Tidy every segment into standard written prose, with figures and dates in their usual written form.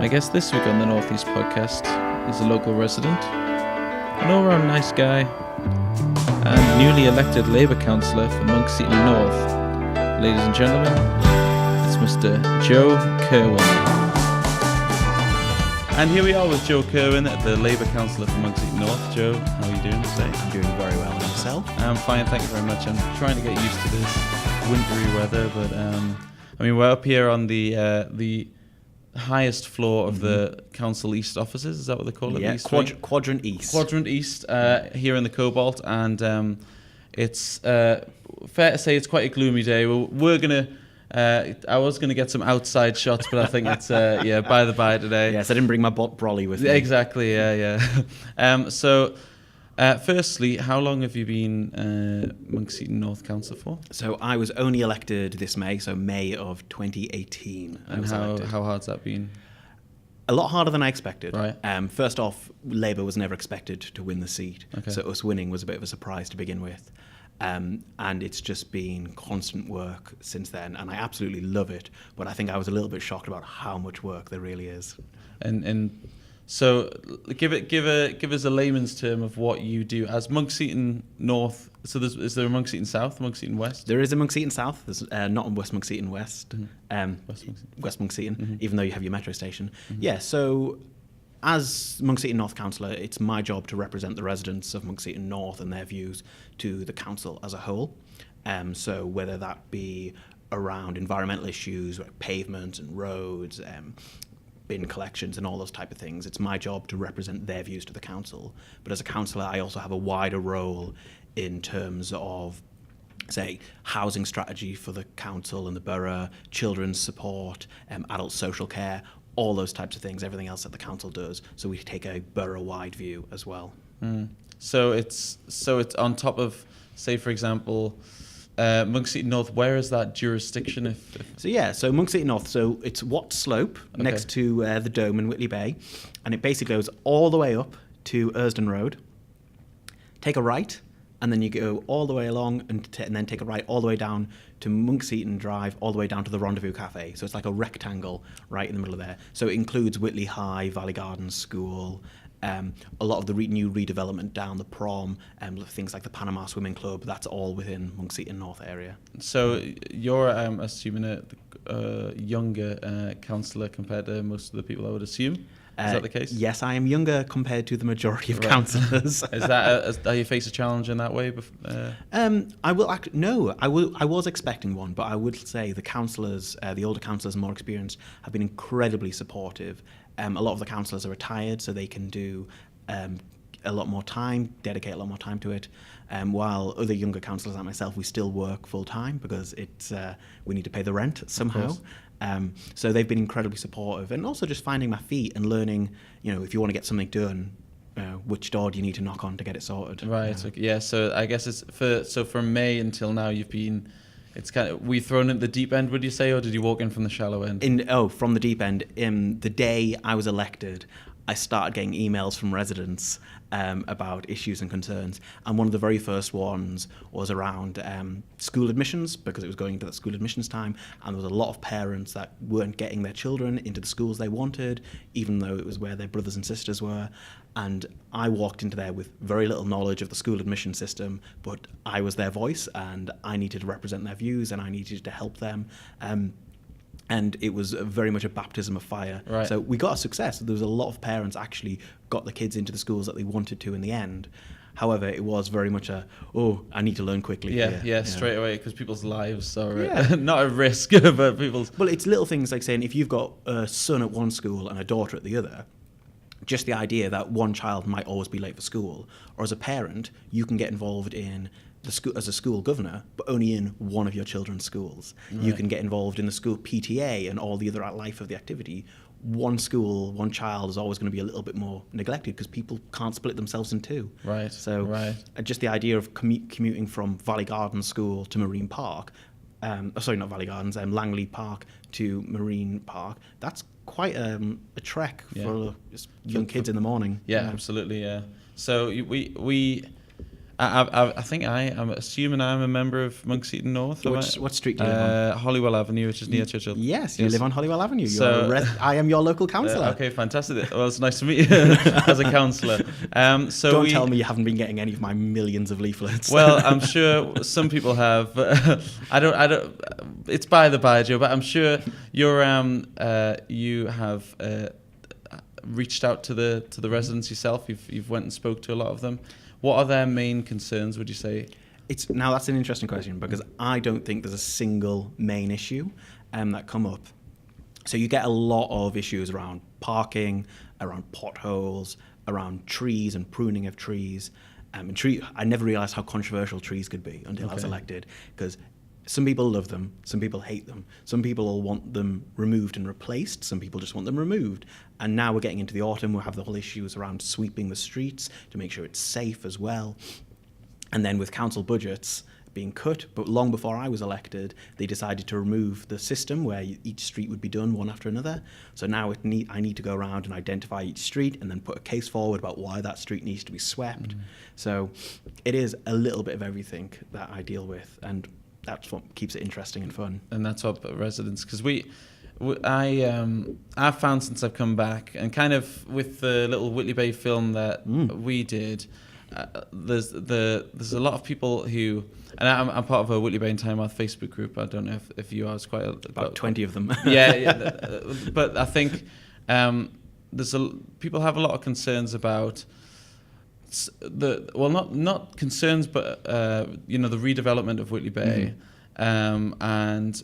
My guest this week on the North East podcast is a local resident, an all-round nice guy, and newly elected Labour councillor for Monkseaton North. Ladies and gentlemen, it's Mr. Joe Kirwin. And here we are with Joe Kirwin, the Labour councillor for Monkseaton North. Joe, how are you doing today? I'm doing very well. And yourself? I'm fine, thank you very much. I'm trying to get used to this wintry weather, but we're up here on the highest floor of the Council East offices. Is that what they call it? Yeah, East Quadrant East. Quadrant East, here in the Cobalt, and it's fair to say it's quite a gloomy day. We're gonna. I was gonna get some outside shots, but I think it's by the by today. Yes, I didn't bring my brolly with me. Exactly. Yeah. Firstly, how long have you been Monkseaton North Councillor for? So I was only elected this May, so May of 2018. And how hard's that been? A lot harder than I expected. Right. First off, Labour was never expected to win the seat, Okay. so us winning was a bit of a surprise to begin with. And it's just been constant work since then, and I absolutely love it. But I think I was a little bit shocked about how much work there really is. And so give us a layman's term of what you do as Monkseaton North. So is there a Monkseaton South, Monkseaton West? There is a Monkseaton South. There's not a West Monkseaton West. Mm-hmm. West Monkseaton, even though you have your metro station. Mm-hmm. Yeah, so as Monkseaton North Councillor, it's my job to represent the residents of Monkseaton North and their views to the council as a whole. So whether that be around environmental issues, like pavement and roads, bin collections and all those type of things, it's my job to represent their views to the council. But as a councillor, I also have a wider role in terms of, say, housing strategy for the council and the borough, children's support, adult social care, all those types of things, everything else that the council does. So we take a borough-wide view as well. So it's on top of, say, for example, Monkseaton North. Where is that jurisdiction? So Monkseaton North. So it's Watt Slope next to the Dome in Whitley Bay, and it basically goes all the way up to Ursden Road. Take a right, and then you go all the way along, and then take a right all the way down to Monkseaton Drive, all the way down to the Rendezvous Cafe. So it's like a rectangle right in the middle of there. So it includes Whitley High, Valley Gardens School, a lot of the new redevelopment down the Prom, things like the Panama Swimming Club. That's all within Monkseaton North area. So you're assuming a younger councillor compared to most of the people, I would assume. Is that the case? Yes, I am younger compared to the majority of councillors. Is that do you face a challenge in that way? I was expecting one, but I would say the councillors, the older councillors, more experienced, have been incredibly supportive. A lot of the councillors are retired, so they can do a lot more time, dedicate a lot more time to it. While other younger councillors like myself, we still work full time because we need to pay the rent somehow. So they've been incredibly supportive, and also just finding my feet and learning, if you want to get something done, which door do you need to knock on to get it sorted. Right. Yeah. So I guess from May until now, it's kind of, were you thrown at the deep end, would you say, or did you walk in from the shallow end? From the deep end. The day I was elected, I started getting emails from residents about issues and concerns, and one of the very first ones was around school admissions, because it was going into the school admissions time, and there was a lot of parents that weren't getting their children into the schools they wanted, even though it was where their brothers and sisters were. And I walked into there with very little knowledge of the school admission system, but I was their voice, and I needed to represent their views, and I needed to help them. And it was very much a baptism of fire. Right. So we got a success. There was a lot of parents actually got the kids into the schools that they wanted to in the end. However, it was very much I need to learn quickly. Yeah, straight away, because people's lives are not at risk, but people's... Well, it's little things like saying, if you've got a son at one school and a daughter at the other, just the idea that one child might always be late for school, or as a parent, you can get involved in the school as a school governor, but only in one of your children's schools. Right. You can get involved in the school PTA and all the other life of the activity. One school, one child is always going to be a little bit more neglected because people can't split themselves in two. Right. So just the idea of commuting from Valley Gardens School to Marine Park, not Valley Gardens, Langley Park to Marine Park, that's quite a trek for young kids in the morning. Yeah, absolutely, yeah. So we I think I'm assuming I'm a member of Monkseaton North. What street do you live on? Holywell Avenue, which is near Churchill. Yes, you live on Holywell Avenue. So- I am your local councillor. Okay, fantastic. Well, it's nice to meet you as a councillor. So Don't tell me you haven't been getting any of my millions of leaflets. Well, I'm sure some people have. I don't. It's by the by, Joe. But I'm sure you have reached out to the residents yourself. You've went and spoke to a lot of them. What are their main concerns, would you say? Now that's an interesting question, because I don't think there's a single main issue that come up. So you get a lot of issues around parking, around potholes, around trees and pruning of trees. I never realised how controversial trees could be until I was elected, because some people love them, some people hate them, some people will want them removed and replaced, some people just want them removed. And now we're getting into the autumn, we'll have the whole issues around sweeping the streets to make sure it's safe as well. And then with council budgets being cut, but long before I was elected, they decided to remove the system where each street would be done one after another. So now I need to go around and identify each street and then put a case forward about why that street needs to be swept. So it is a little bit of everything that I deal with, and that's what keeps it interesting and fun. And that's what residents, because I've found since I've come back, and kind of with the little Whitley Bay film that we did, there's a lot of people who, and I'm part of a Whitley Bay and Tynemouth Facebook group. I don't know if you are. It's quite about 20 of them. But I think people have a lot of concerns about not concerns, but the redevelopment of Whitley Bay. And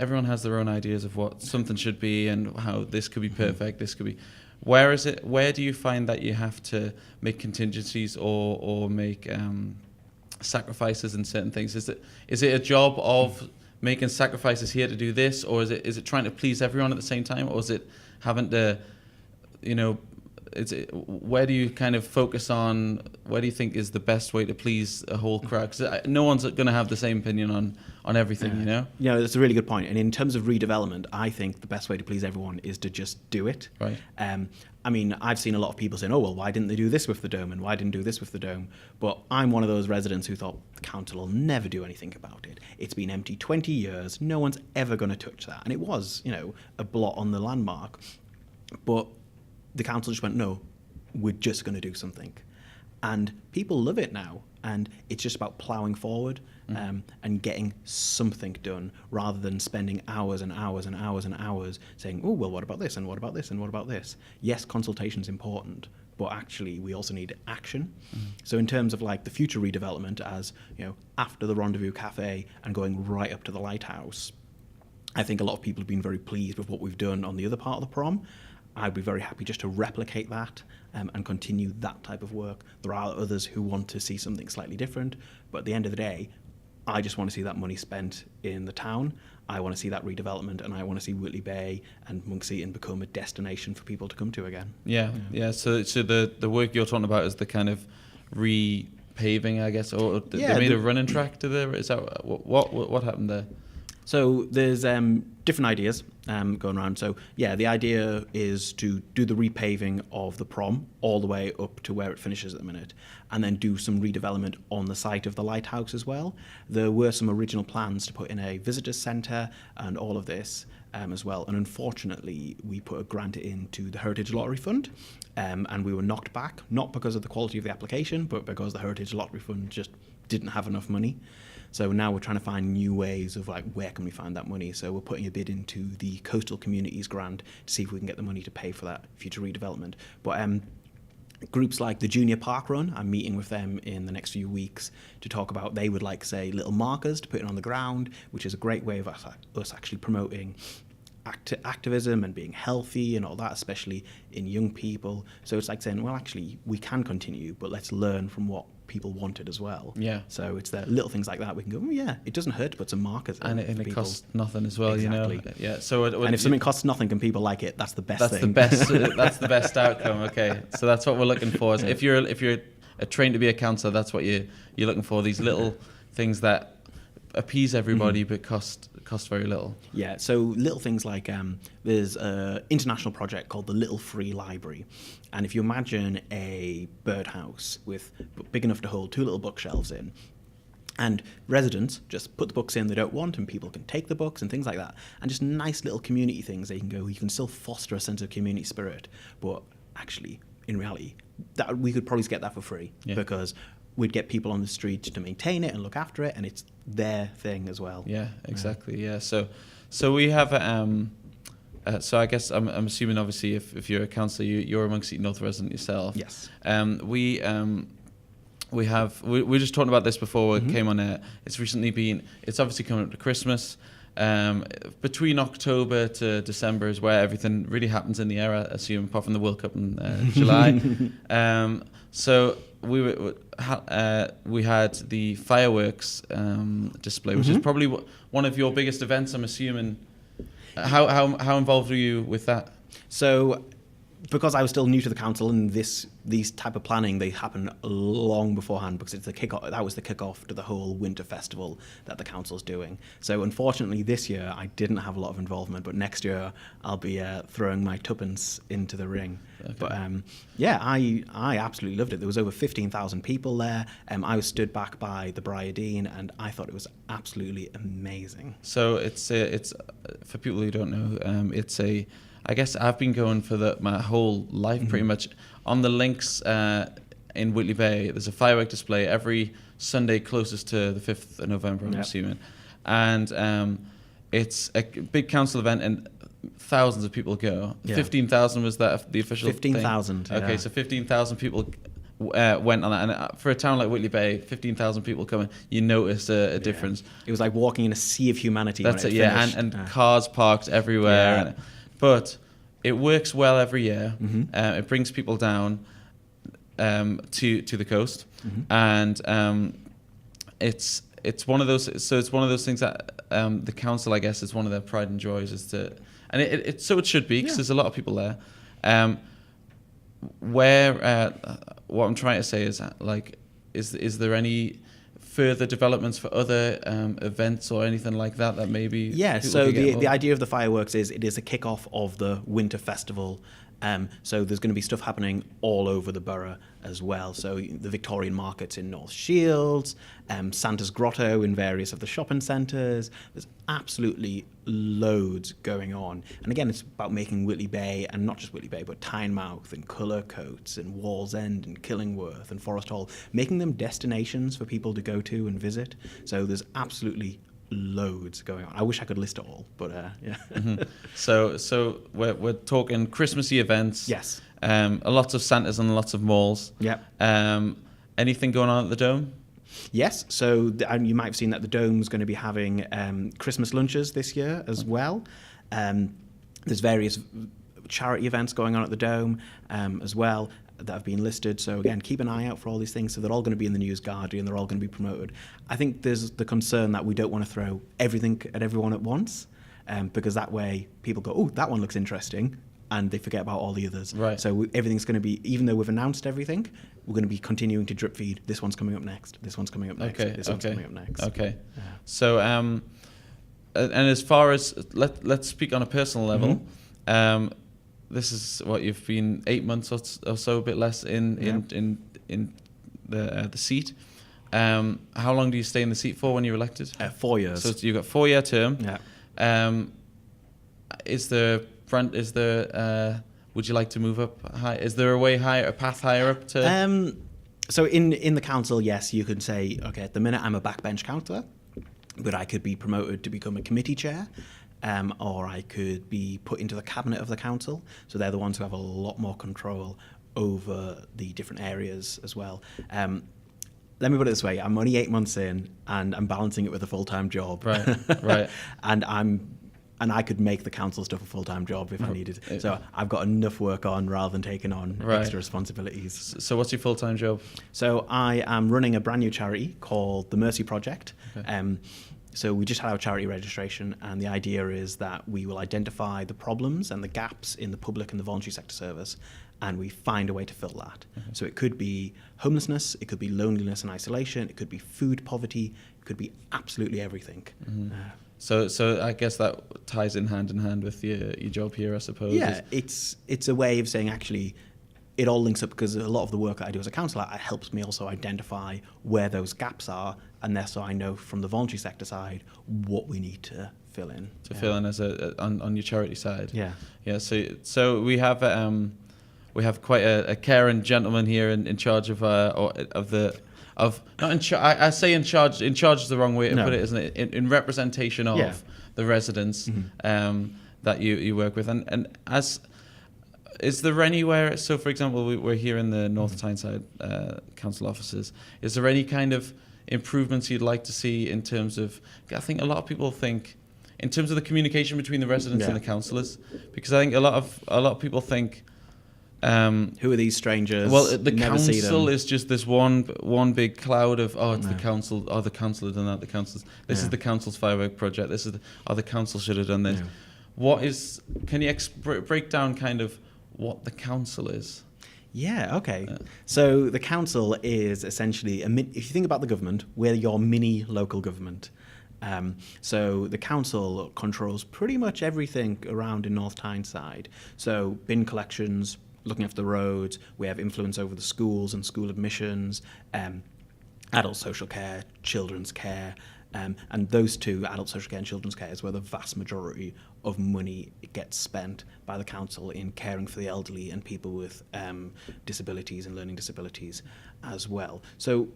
everyone has their own ideas of what something should be and how this could be perfect, this could be. Where do you find that you have to make contingencies or make sacrifices in certain things? Is it a job of making sacrifices here to do this, or is it trying to please everyone at the same time, or is it having to, where do you kind of focus on? Where do you think is the best way to please a whole crowd? Because no one's going to have the same opinion on everything, Yeah, that's a really good point. And in terms of redevelopment, I think the best way to please everyone is to just do it. Right. I've seen a lot of people saying, oh, well, why didn't they do this with the dome, and why didn't do this with the dome? But I'm one of those residents who thought the council will never do anything about it. It's been empty 20 years. No one's ever going to touch that. And it was, a blot on the landmark. But the council just went, no, we're just going to do something. And people love it now. And it's just about ploughing forward and getting something done, rather than spending hours and hours and hours and hours saying, oh, well, what about this, and what about this, and what about this? Yes, consultation's important, but actually we also need action. So in terms of the future redevelopment, as after the Rendezvous Cafe and going right up to the lighthouse, I think a lot of people have been very pleased with what we've done on the other part of the prom. I'd be very happy just to replicate that and continue that type of work. There are others who want to see something slightly different, but at the end of the day, I just want to see that money spent in the town. I want to see that redevelopment, and I want to see Whitley Bay and Monkseaton become a destination for people to come to again. Yeah. So the work you're talking about is the kind of repaving, I guess, or they made a running track to there. Is that what happened there? So there's different ideas going around. So the idea is to do the repaving of the prom all the way up to where it finishes at the minute, and then do some redevelopment on the site of the lighthouse as well. There were some original plans to put in a visitors centre and all of this as well. And unfortunately, we put a grant into the Heritage Lottery Fund, and we were knocked back, not because of the quality of the application, but because the Heritage Lottery Fund just didn't have enough money. So now we're trying to find new ways of where can we find that money. So we're putting a bid into the Coastal Communities Grant to see if we can get the money to pay for that future redevelopment. But groups like the Junior Park Run, I'm meeting with them in the next few weeks to talk about, they would like, say, little markers to put in on the ground, which is a great way of us actually promoting activism and being healthy and all that, especially in young people. So it's like saying, well, actually, we can continue, but let's learn from what people wanted as well. Yeah. So it's the little things like that we can go, oh yeah, it doesn't hurt to put some markers in. And it costs nothing as well, exactly. Yeah. So and if something costs nothing and people like it, that's the best thing. That's the best outcome. Okay. So that's what we're looking for. So if you're trained to be a councillor, that's what you're looking for. These little things that appease everybody but cost cost very little. Yeah, so little things like there's an international project called the Little Free Library. And if you imagine a birdhouse big enough to hold 2 little bookshelves in, and residents just put the books in they don't want, and people can take the books and things like that. And just nice little community things you can still foster a sense of community spirit. But actually, in reality, that we could probably get that for free, because we'd get people on the street to maintain it and look after it, and it's their thing as well. Yeah, exactly. Yeah. So we have so I guess I'm assuming, obviously, if you're a councillor, you're a Monkseaton North resident yourself. Yes. We were just talking about this before we came on air. It's obviously coming up to Christmas. Between October to December is where everything really happens in the area, I assume, apart from the World Cup in July. So we had the fireworks display, which is probably one of your biggest events, I'm assuming. How involved were you with that? So, because I was still new to the council, and these type of planning, they happen long beforehand, because it's the kickoff. That was the kickoff to the whole winter festival that the council's doing. So unfortunately, this year I didn't have a lot of involvement, but next year I'll be throwing my tuppence into the ring. Okay. But I absolutely loved it. There was over 15,000 people there. I was stood back by the Briardine, and I thought it was absolutely amazing. So it's for people who don't know, I guess I've been going for my whole life pretty much. On the links in Whitley Bay, there's a firework display every Sunday closest to the 5th of November, I'm assuming. And it's a big council event, and thousands of people go. Yeah. 15,000 was that the official 15,000, thing? Okay, so 15,000 people went on that. And for a town like Whitley Bay, 15,000 people coming, you notice a difference. It was like walking in a sea of humanity. That's it, yeah. And cars parked everywhere. Yeah. But it works well every year. It brings people down to the coast, and it's one of those. So it's one of those things that the council, I guess, is one of their pride and joys, is to, and it should be, because there's a lot of people there. What I'm trying to say is, like, is there any further developments for other events or anything like that maybe? Yeah, so the idea of the fireworks is it is a kickoff of the winter festival. So there's going to be stuff happening all over the borough as well. So the Victorian markets in North Shields, Santa's Grotto in various of the shopping centres. There's absolutely loads going on. And again, it's about making Whitley Bay, and not just Whitley Bay, but Tynemouth and Cullercoats and Wallsend and Killingworth and Forest Hall, making them destinations for people to go to and visit. So there's absolutely loads going on. I wish I could list it all, but yeah. So we're talking Christmassy events. Yes. Lots of Santas and lots of malls. Yeah. Anything going on at the Dome? Yes. So you might have seen that the Dome's going to be having Christmas lunches this year as well. There's various charity events going on at the Dome as well that have been listed. So again, keep an eye out for all these things. So they're all going to be in the News Guardian. They're all going to be promoted. I think there's the concern that we don't want to throw everything at everyone at once, because that way people go, oh, that one looks interesting, and they forget about all the others. Right. So everything's going to be, even though we've announced everything, we're going to be continuing to drip feed. This one's coming up next. This one's coming up next. Okay. This one's coming up next. Okay. Yeah. So, and as far as let's speak on a personal level. This is what you've been 8 months or so, a bit less in the seat. How long do you stay in the seat for when you're elected? 4 years. So you've got 4-year term. Yeah. Would you like to move up high? Is there a way higher, a path higher up to? So in the council, yes, you could say, okay, at the minute I'm a backbench councillor, but I could be promoted to become a committee chair. Or I could be put into the cabinet of the council. So they're the ones who have a lot more control over the different areas as well. Let me put it this way: I'm only 8 months in, and I'm balancing it with a full-time job. Right. And I could make the council stuff a full-time job if I needed. So I've got enough work on rather than taking on extra responsibilities. So what's your full-time job? So I am running a brand new charity called the Mercy Project. Okay. So we just had our charity registration, and the idea is that we will identify the problems and the gaps in the public and the voluntary sector service, and we find a way to fill that. So it could be homelessness, it could be loneliness and isolation, it could be food poverty, it could be absolutely everything. So I guess that ties in hand with your job here, I suppose. Yeah, it's a way of saying actually it all links up, because a lot of the work that I do as a councillor, it helps me also identify where those gaps are, and there, so I know from the voluntary sector side what we need to fill in. Fill in as on your charity side. Yeah. Yeah. So we have quite a caring gentleman here in charge of not in charge. I say in charge. In charge is the wrong way to put it, isn't it? In representation of the residents that you work with, and as. Is there anywhere, so for example, we're here in the North Tyneside council offices, is there any kind of improvements you'd like to see in terms of, I think a lot of people think, in terms of the communication between the residents and the councillors, because I think a lot of people think, who are these strangers? Well, the council is just this one big cloud of the council. The council done that. The council's this is the council's firework project. This is the council should have done this. Yeah. What is? Can you break down kind of what the council is? Yeah, okay. So the council is essentially, if you think about the government, we're your mini local government. So the council controls pretty much everything around in North Tyneside. So bin collections, looking after the roads, we have influence over the schools and school admissions, adult social care, children's care, and those two, adult social care and children's care, is where the vast majority of money gets spent by the council in caring for the elderly and people with disabilities and learning disabilities as well. So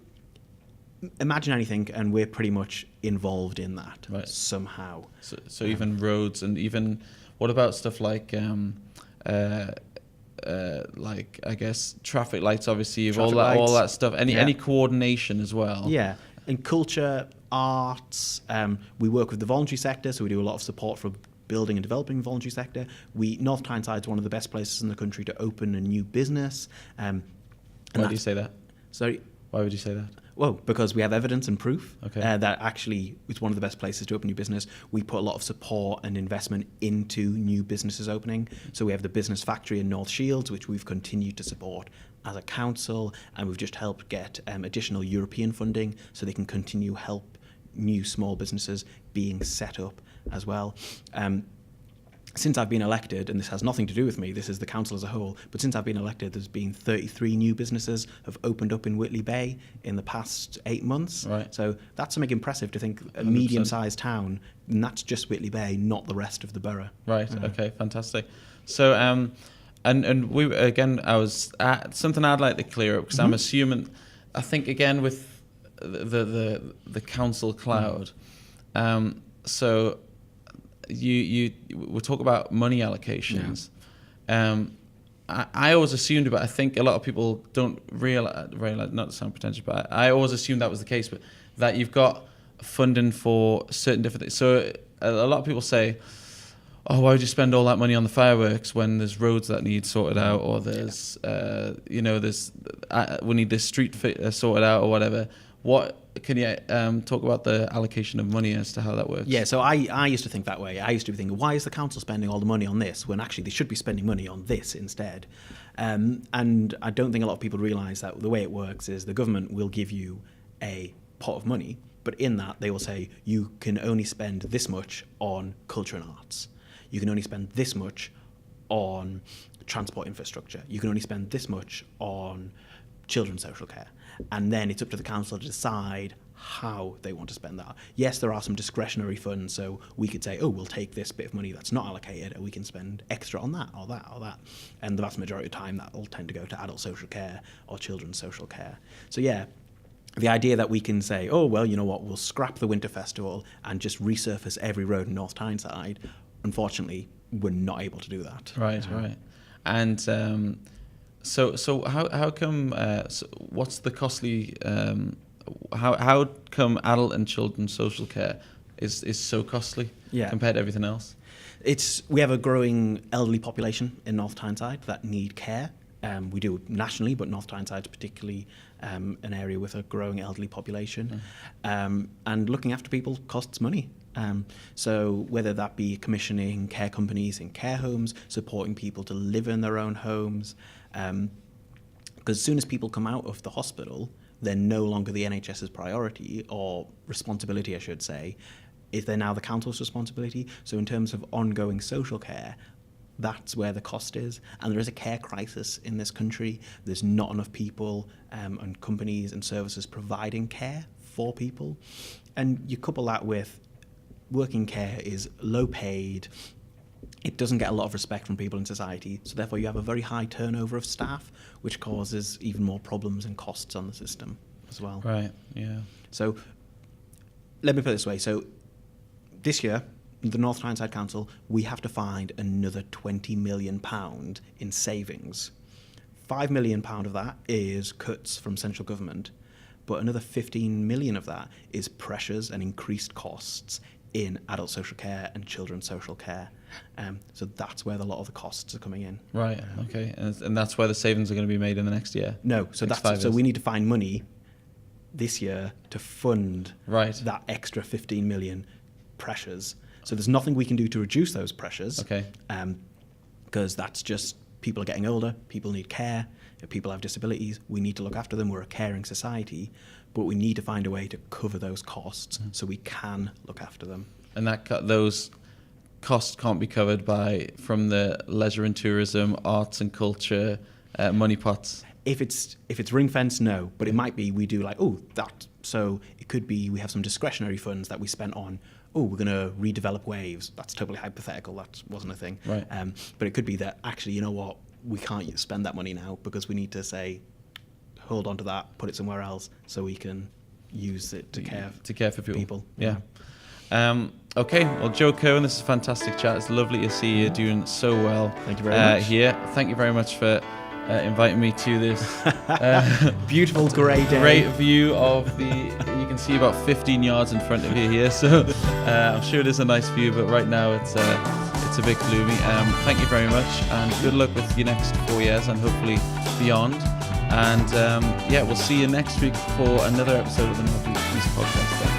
imagine anything, and we're pretty much involved in that somehow. So even roads, and even what about stuff like I guess traffic lights, obviously, all that stuff. Any coordination as well. Yeah, and culture, arts. We work with the voluntary sector, so we do a lot of support for building and developing the voluntary sector. North Tyneside is one of the best places in the country to open a new business. Why do you say that? Sorry. Why would you say that? Well, because we have evidence and proof that actually it's one of the best places to open new business. We put a lot of support and investment into new businesses opening. So we have the Business Factory in North Shields, which we've continued to support as a council, and we've just helped get additional European funding so they can continue help new small businesses being set up as well. Since I've been elected, and this has nothing to do with me, this is the council as a whole, but since I've been elected, there's been 33 new businesses have opened up in Whitley Bay in the past 8 months. Right. So that's something impressive to think, a 100%. Medium-sized town, and that's just Whitley Bay, not the rest of the borough. Right, okay, fantastic. So, and we, again, something I'd like to clear up, because I'm assuming, I think, again, with the council cloud, so we'll talk about money allocations. I always assumed, but I think a lot of people don't realize, not to sound pretentious, but I always assumed that was the case, but that you've got funding for certain different things. So a lot of people say, oh, why would you spend all that money on the fireworks when there's roads that need sorted out, or there's, we need this street sorted out or whatever. What can you talk about the allocation of money as to how that works? Yeah, so I used to think that way. I used to be thinking, why is the council spending all the money on this when actually they should be spending money on this instead? And I don't think a lot of people realise that the way it works is the government will give you a pot of money, but in that they will say you can only spend this much on culture and arts. You can only spend this much on transport infrastructure. You can only spend this much on children's social care. And then it's up to the council to decide how they want to spend that. Yes, there are some discretionary funds, so we could say, oh, we'll take this bit of money that's not allocated and we can spend extra on that or that or that. And the vast majority of the time that will tend to go to adult social care or children's social care. So yeah, the idea that we can say, oh, well, you know what, we'll scrap the Winter Festival and just resurface every road in North Tyneside, unfortunately, we're not able to do that. Right. And so how come? What's the costly? How come adult and children's social care is so costly compared to everything else? We have a growing elderly population in North Tyneside that need care. We do nationally, but North Tyneside is particularly an area with a growing elderly population. And looking after people costs money. So whether that be commissioning care companies in care homes, supporting people to live in their own homes, because as soon as people come out of the hospital, they're no longer the NHS's priority or responsibility, I should say. is there now the council's responsibility? So in terms of ongoing social care, that's where the cost is. And there is a care crisis in this country. There's not enough people and companies and services providing care for people. And you couple that with working care is low paid. It doesn't get a lot of respect from people in society. So therefore you have a very high turnover of staff, which causes even more problems and costs on the system as well. Right, yeah. So let me put it this way. So this year, the North Tyneside Council, we have to find another £20 million in savings. £5 million of that is cuts from central government, but another 15 million of that is pressures and increased costs in adult social care and children's social care. So that's where a lot of the costs are coming in. Right, okay. And that's where the savings are going to be made in the next year? No, so we need to find money this year to fund that extra 15 million pressures. So there's nothing we can do to reduce those pressures. Okay. Because that's just people are getting older, people need care, if people have disabilities, we need to look after them, we're a caring society, but we need to find a way to cover those costs so we can look after them. And those costs can't be covered from the leisure and tourism, arts and culture, money pots? If it's ring fenced, no, but it might be we do that. So it could be we have some discretionary funds that we spent on, we're going to redevelop waves. That's totally hypothetical. That wasn't a thing. Right. But it could be that actually, you know what, we can't spend that money now because we need to hold on to that, put it somewhere else so we can use it to care for people. Yeah. Okay, well, Joe Kirwin, this is a fantastic chat. It's lovely to see you doing so well. Thank you very much. Here. Thank you very much for inviting me to this beautiful grey day. Great view of you can see about 15 yards in front of you here, so I'm sure it is a nice view, but right now it's a bit gloomy. Thank you very much, and good luck with your next 4 years and hopefully beyond. And we'll see you next week for another episode of the North East Podcast.